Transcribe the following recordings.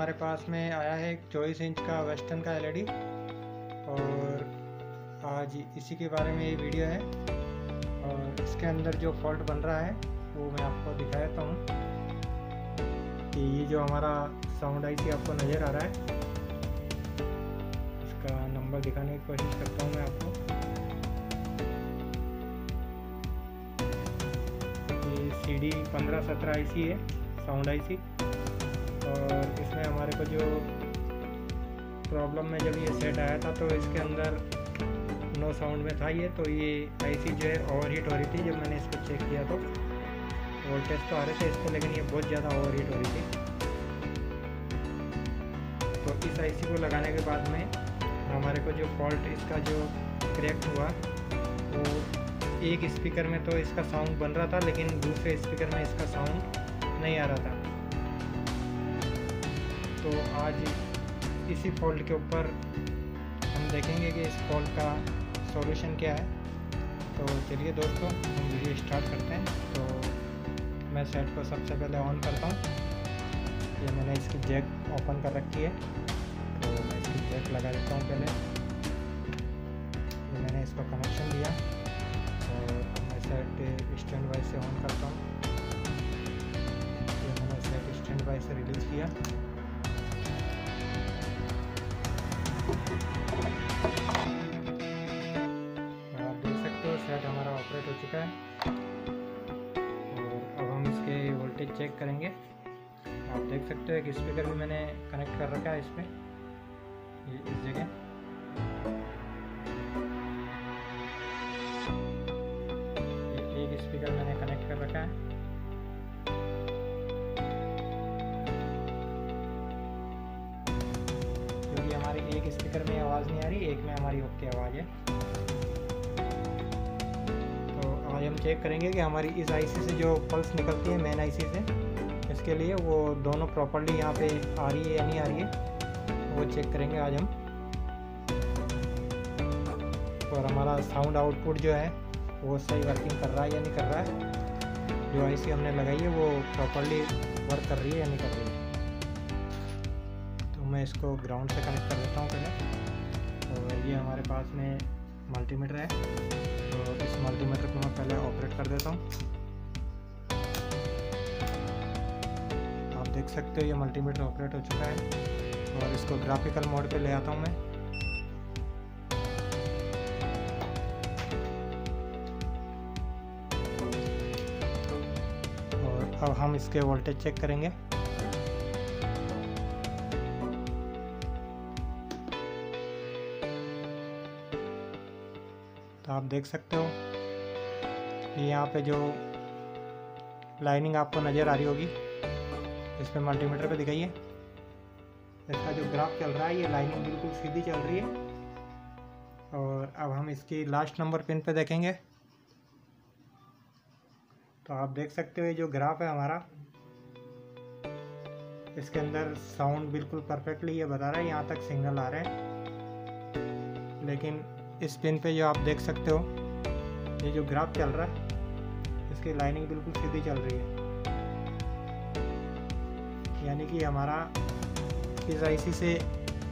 हमारे पास में आया है 24 इंच का वेस्टर्न का एलईडी और आज इसी के बारे में ये वीडियो है। और इसके अंदर जो फॉल्ट बन रहा है वो मैं आपको दिखा देता हूँ कि ये जो हमारा साउंड आईसी आपको नज़र आ रहा है, इसका नंबर दिखाने की कोशिश करता हूँ मैं आपको। ये CD 1517 आईसी है, साउंड आईसी। और इसमें हमारे को जो प्रॉब्लम में जब ये सेट आया था तो इसके अंदर नो साउंड में था ये, तो ये आईसी जो है ओवरहीट हो रही थी। जब मैंने इसको चेक किया तो वोल्टेज तो आ रहे थे इसको, लेकिन ये बहुत ज़्यादा ओवरहीट हो रही थी। तो इस आईसी को लगाने के बाद में हमारे को जो फॉल्ट इसका जो करेक्ट हुआ वो एक स्पीकर में तो इसका साउंड बन रहा था, लेकिन दूसरे स्पीकर में इसका साउंड नहीं आ रहा था। तो आज इसी फॉल्ट के ऊपर हम देखेंगे कि इस फॉल्ट का सॉल्यूशन क्या है। तो चलिए दोस्तों, हम वीडियो स्टार्ट करते हैं। तो मैं सेट को सबसे पहले ऑन करता हूँ। ये मैंने इसकी जैक ओपन कर रखी है, तो मैं इसकी जैक लगा देता हूँ पहले। ये मैंने इसको कनेक्शन दिया और मैं सेट स्टैंड बाय से ऑन करता हूँ। ये मैंने सेट स्टैंड बाय से रिलीज किया। आप देख सकते हो सेट हमारा ऑपरेट हो चुका है। और अब हम इसके वोल्टेज चेक करेंगे। आप देख सकते हो एक स्पीकर भी मैंने कनेक्ट कर रखा है इस पर, इस जगह। एक स्पीकर मैंने कनेक्ट कर रखा है। क्योंकि हमारी एक स्पीकर में आवाज़ नहीं आ रही, एक में हमारी ओके आवाज़ है। तो आज हम चेक करेंगे कि हमारी इस आईसी से जो पल्स निकलती है मेन आईसी से, इसके लिए वो दोनों प्रॉपर्ली यहाँ पे आ रही है या नहीं आ रही है, वो चेक करेंगे आज हम। और हमारा साउंड आउटपुट जो है वो सही वर्किंग कर रहा है या नहीं कर रहा है, जो आईसी हमने लगाई है वो प्रॉपर्ली वर्क कर रही है या नहीं कर रही है। तो मैं इसको ग्राउंड से कनेक्ट कर देता हूँ पहले। और ये हमारे पास में मल्टीमीटर है, तो इस मल्टीमीटर को मैं पहले ऑपरेट कर देता हूँ। आप देख सकते हो ये मल्टीमीटर ऑपरेट हो चुका है। और इसको ग्राफिकल मोड पे ले आता हूँ मैं। और अब हम इसके वोल्टेज चेक करेंगे। तो आप देख सकते हो कि यहाँ पे जो लाइनिंग आपको नज़र आ रही होगी, इस पे मल्टीमीटर पे दिखाइए। इसका जो ग्राफ चल रहा है ये लाइनिंग बिल्कुल सीधी चल रही है। और अब हम इसकी लास्ट नंबर पिन पे देखेंगे। तो आप देख सकते हो ये जो ग्राफ है हमारा, इसके अंदर साउंड बिल्कुल परफेक्टली ये बता रहा है, यहाँ तक सिग्नल आ रहे हैं। लेकिन इस पिन पे जो आप देख सकते हो ये जो ग्राफ चल रहा है, इसकी लाइनिंग बिल्कुल सीधी चल रही है। यानी कि हमारा इस आईसी से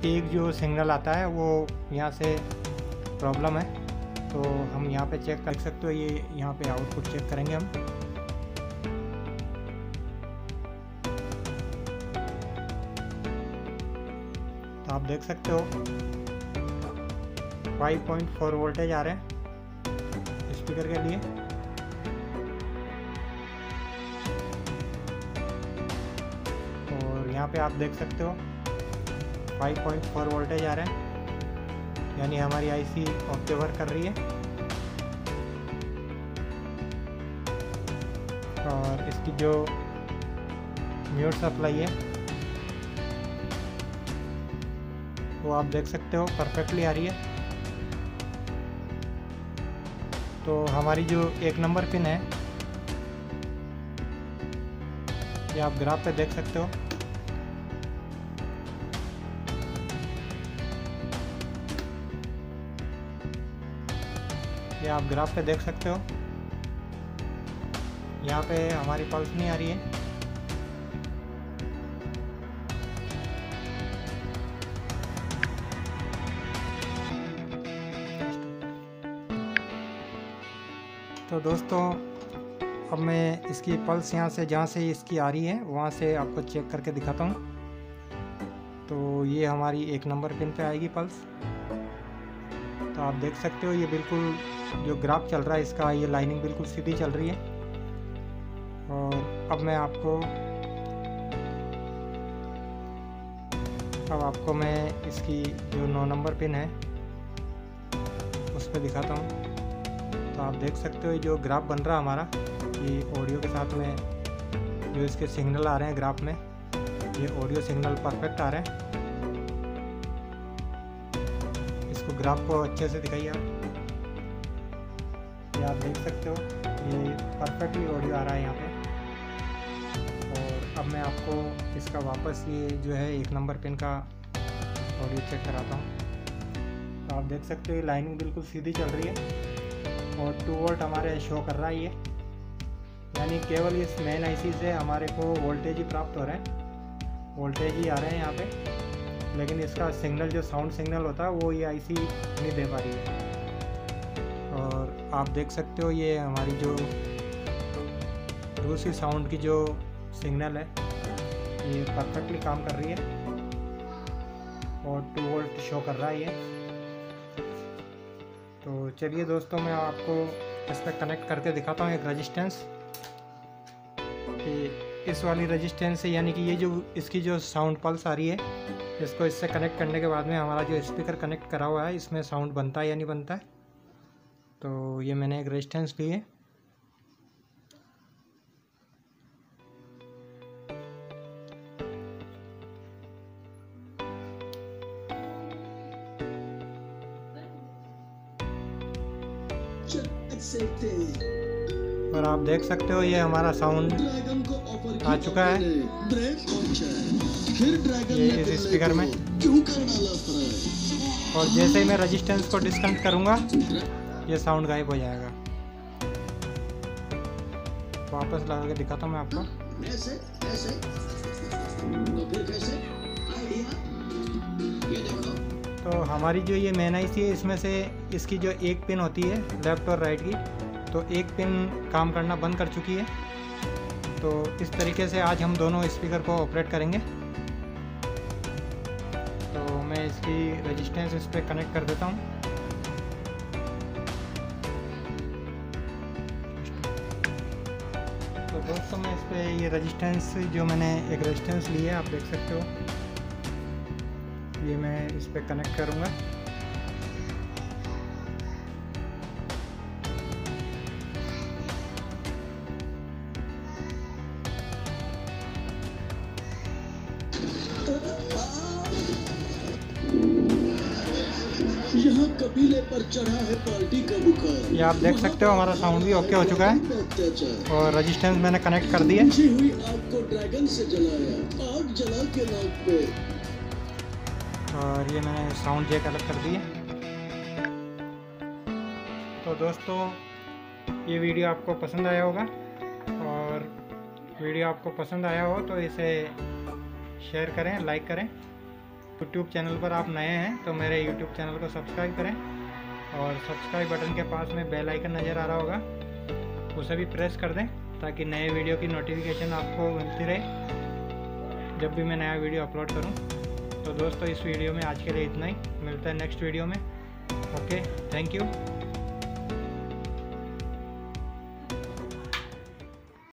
एक जो सिग्नल आता है वो यहाँ से प्रॉब्लम है। तो हम यहाँ पे चेक कर सकते हो, ये यहाँ पे आउटपुट चेक करेंगे हम। तो आप देख सकते हो 5.4 वोल्टेज आ रहे हैं स्पीकर के लिए। और यहाँ पे आप देख सकते हो 5.4 वोल्टेज आ रहे हैं, यानी हमारी आईसी ओके वर्क कर रही है। और इसकी जो म्यूट सप्लाई है वो आप देख सकते हो परफेक्टली आ रही है। तो हमारी जो एक नंबर पिन है ये आप ग्राफ पे देख सकते हो। ये आप ग्राफ पे देख सकते हो, यहाँ पे हमारी पल्स नहीं आ रही है। तो दोस्तों अब मैं इसकी पल्स यहाँ से जहाँ से इसकी आ रही है वहाँ से आपको चेक करके दिखाता हूँ। तो ये हमारी 1 नंबर पिन पे आएगी पल्स। तो आप देख सकते हो ये बिल्कुल जो ग्राफ चल रहा है इसका, ये लाइनिंग बिल्कुल सीधी चल रही है। और अब आपको मैं इसकी जो 9 नंबर पिन है उस पर दिखाता हूँ। तो आप देख सकते हो जो ग्राफ बन रहा हमारा, ये ऑडियो के साथ में जो इसके सिग्नल आ रहे हैं ग्राफ में, ये ऑडियो सिग्नल परफेक्ट आ रहे हैं। इसको ग्राफ को अच्छे से दिखाइए आप। ये आप देख सकते हो ये परफेक्टली ऑडियो आ रहा है यहाँ पे। और अब मैं आपको इसका वापस ये जो है 1 नंबर पिन का ऑडियो चेक कराता हूँ। तो आप देख सकते हो ये लाइनिंग बिल्कुल सीधी चल रही है और 2 वोल्ट हमारे शो कर रहा है ये, यानी केवल इस मेन आईसी से हमारे को वोल्टेज ही प्राप्त हो रहे हैं, वोल्टेज ही आ रहे हैं यहाँ पे। लेकिन इसका सिग्नल जो साउंड सिग्नल होता है वो ये आईसी नहीं दे पा रही है। और आप देख सकते हो ये हमारी जो दूसरी साउंड की जो सिग्नल है ये परफेक्टली काम कर रही है और 2 वोल्ट शो कर रहा है ये। तो चलिए दोस्तों मैं आपको इस पर कनेक्ट करके दिखाता हूँ एक रेजिस्टेंस, कि इस वाली रेजिस्टेंस से, यानी कि ये जो इसकी जो साउंड पल्स आ रही है, इसको इससे कनेक्ट करने के बाद में हमारा जो स्पीकर कनेक्ट करा हुआ है इसमें साउंड बनता है या नहीं बनता है। तो ये मैंने एक रेजिस्टेंस ली है। और आप देख सकते हो ये हमारा साउंड आ चुका है ये इस स्पीकर में। और जैसे ही मैं रेजिस्टेंस को डिस्कनेक्ट करूंगा ये साउंड गायब हो जाएगा। वापस लगा के दिखाता हूँ मैं आपको। तो हमारी जो ये मेन आईसी है इसमें से इसकी जो एक पिन होती है लेफ़्ट और राइट की, तो एक पिन काम करना बंद कर चुकी है। तो इस तरीके से आज हम दोनों स्पीकर को ऑपरेट करेंगे। तो मैं इसकी रेजिस्टेंस इस पर कनेक्ट कर देता हूँ। तो दोस्तों मैं इस पर ये रेजिस्टेंस जो मैंने एक रेजिस्टेंस ली है आप देख सकते हो, ये मैं इस पर कनेक्ट करूँगा। यहाँ कबीले पर चढ़ा है पार्टी का बुखार। ये आप देख सकते हो हमारा साउंड भी ओके हो चुका है और रेजिस्टेंस मैंने कनेक्ट कर दी है। हुई आग को ड्रैगन से जलाया, आग जला के नाक पे। और ये मैंने साउंड जैक अलग कर दी है। तो दोस्तों ये वीडियो आपको पसंद आया होगा, और वीडियो आपको पसंद आया हो तो इसे शेयर करें, लाइक करें। यूट्यूब चैनल पर आप नए हैं तो मेरे यूट्यूब चैनल को सब्सक्राइब करें, और सब्सक्राइब बटन के पास में बेल आइकन नज़र आ रहा होगा उसे भी प्रेस कर दें, ताकि नए वीडियो की नोटिफिकेशन आपको मिलती रहे जब भी मैं नया वीडियो अपलोड करूं। तो दोस्तों इस वीडियो में आज के लिए इतना ही, मिलता है नेक्स्ट वीडियो में। Okay, thank you.